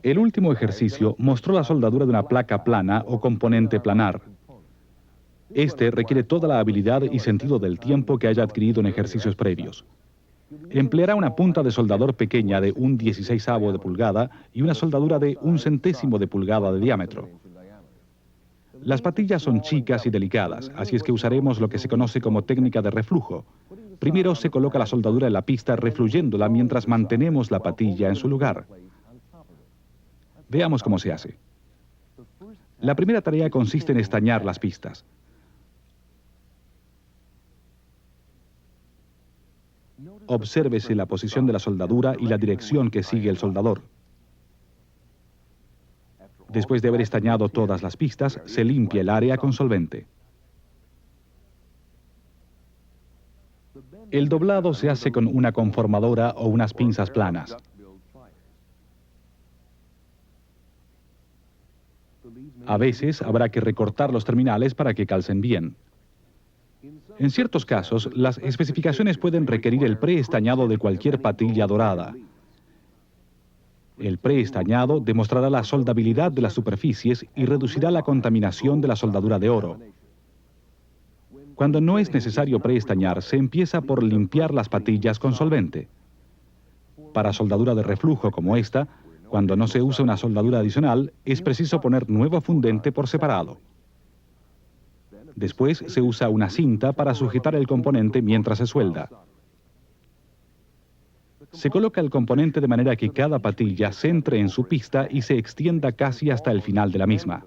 El último ejercicio mostró la soldadura de una placa plana o componente planar. Este requiere toda la habilidad y sentido del tiempo que haya adquirido en ejercicios previos. Empleará una punta de soldador pequeña de 1/16 de pulgada y una soldadura de 1/100 de pulgada de diámetro. Las patillas son chicas y delicadas, así es que usaremos lo que se conoce como técnica de reflujo. Primero se coloca la soldadura en la pista refluyéndola mientras mantenemos la patilla en su lugar. Veamos cómo se hace. La primera tarea consiste en estañar las pistas. Obsérvese la posición de la soldadura y la dirección que sigue el soldador. Después de haber estañado todas las pistas, se limpia el área con solvente. El doblado se hace con una conformadora o unas pinzas planas. A veces habrá que recortar los terminales para que calcen bien. En ciertos casos, las especificaciones pueden requerir el preestañado de cualquier patilla dorada. El preestañado demostrará la soldabilidad de las superficies y reducirá la contaminación de la soldadura de oro. Cuando no es necesario preestañar, se empieza por limpiar las patillas con solvente. Para soldadura de reflujo como esta, cuando no se usa una soldadura adicional, es preciso poner nuevo fundente por separado. Después se usa una cinta para sujetar el componente mientras se suelda. Se coloca el componente de manera que cada patilla centre en su pista y se extienda casi hasta el final de la misma.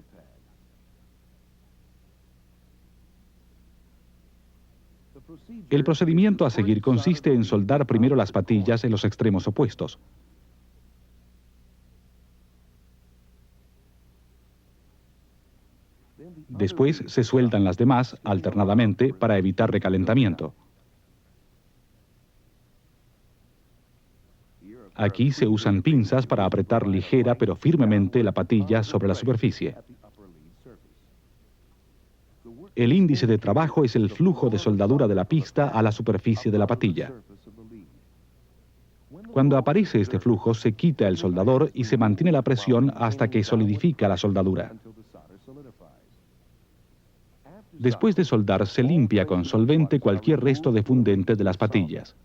El procedimiento a seguir consiste en soldar primero las patillas en los extremos opuestos. Después se sueldan las demás alternadamente para evitar recalentamiento. Aquí se usan pinzas para apretar ligera pero firmemente la patilla sobre la superficie. El índice de trabajo es el flujo de soldadura de la pista a la superficie de la patilla. Cuando aparece este flujo, se quita el soldador y se mantiene la presión hasta que solidifica la soldadura. Después de soldar, se limpia con solvente cualquier resto de fundente de las patillas.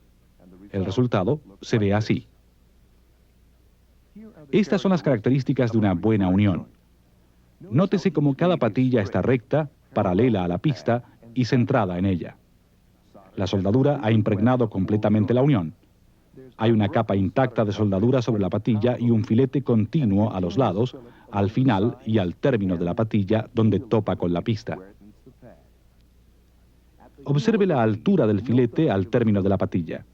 El resultado se ve así. Estas son las características de una buena unión. Nótese cómo cada patilla está recta, paralela a la pista y centrada en ella. La soldadura ha impregnado completamente la unión. Hay una capa intacta de soldadura sobre la patilla y un filete continuo a los lados, al final y al término de la patilla donde topa con la pista. Observe la altura del filete al término de la patilla.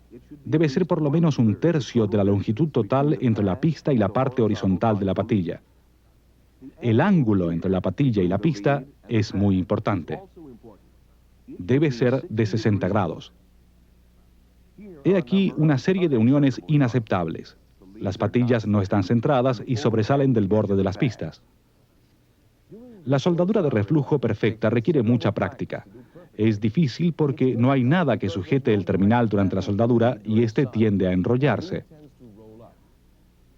Debe ser por lo menos 1/3 de la longitud total entre la pista y la parte horizontal de la patilla. El ángulo entre la patilla y la pista es muy importante. Debe ser de 60 grados. He aquí una serie de uniones inaceptables. Las patillas no están centradas y sobresalen del borde de las pistas. La soldadura de reflujo perfecta requiere mucha práctica. Es difícil porque no hay nada que sujete el terminal durante la soldadura y este tiende a enrollarse.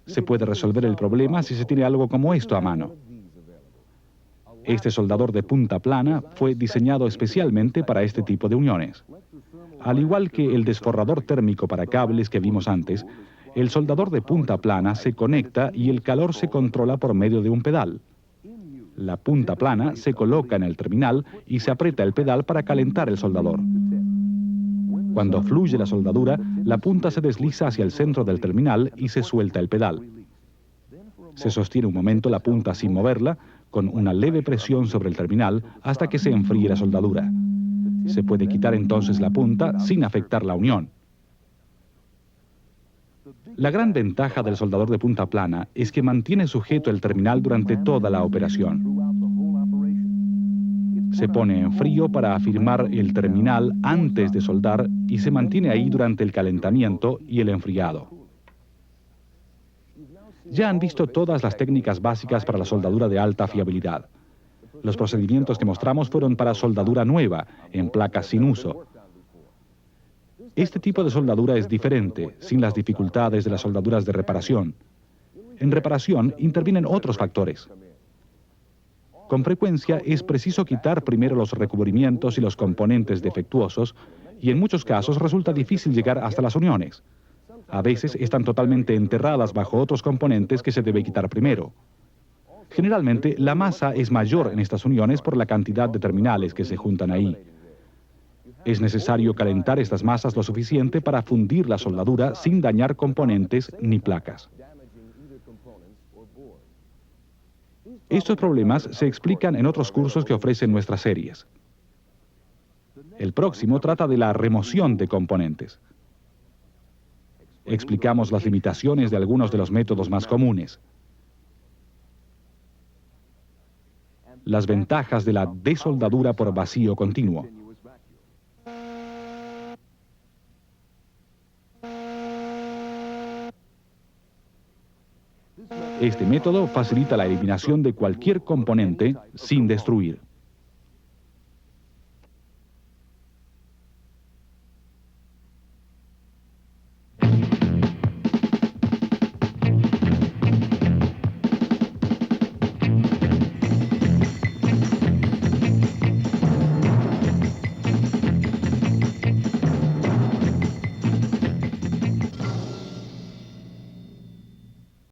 Se puede resolver el problema si se tiene algo como esto a mano. Este soldador de punta plana fue diseñado especialmente para este tipo de uniones. Al igual que el desforrador térmico para cables que vimos antes, el soldador de punta plana se conecta y el calor se controla por medio de un pedal. La punta plana se coloca en el terminal y se aprieta el pedal para calentar el soldador. Cuando fluye la soldadura, la punta se desliza hacia el centro del terminal y se suelta el pedal. Se sostiene un momento la punta sin moverla, con una leve presión sobre el terminal hasta que se enfríe la soldadura. Se puede quitar entonces la punta sin afectar la unión. La gran ventaja del soldador de punta plana es que mantiene sujeto el terminal durante toda la operación. Se pone en frío para afirmar el terminal antes de soldar y se mantiene ahí durante el calentamiento y el enfriado. Ya han visto todas las técnicas básicas para la soldadura de alta fiabilidad. Los procedimientos que mostramos fueron para soldadura nueva, en placas sin uso. Este tipo de soldadura es diferente, sin las dificultades de las soldaduras de reparación. En reparación intervienen otros factores. Con frecuencia es preciso quitar primero los recubrimientos y los componentes defectuosos, y en muchos casos resulta difícil llegar hasta las uniones. A veces están totalmente enterradas bajo otros componentes que se debe quitar primero. Generalmente, la masa es mayor en estas uniones por la cantidad de terminales que se juntan ahí. Es necesario calentar estas masas lo suficiente para fundir la soldadura sin dañar componentes ni placas. Estos problemas se explican en otros cursos que ofrecen nuestras series. El próximo trata de la remoción de componentes. Explicamos las limitaciones de algunos de los métodos más comunes. Las ventajas de la desoldadura por vacío continuo. Este método facilita la eliminación de cualquier componente sin destruir.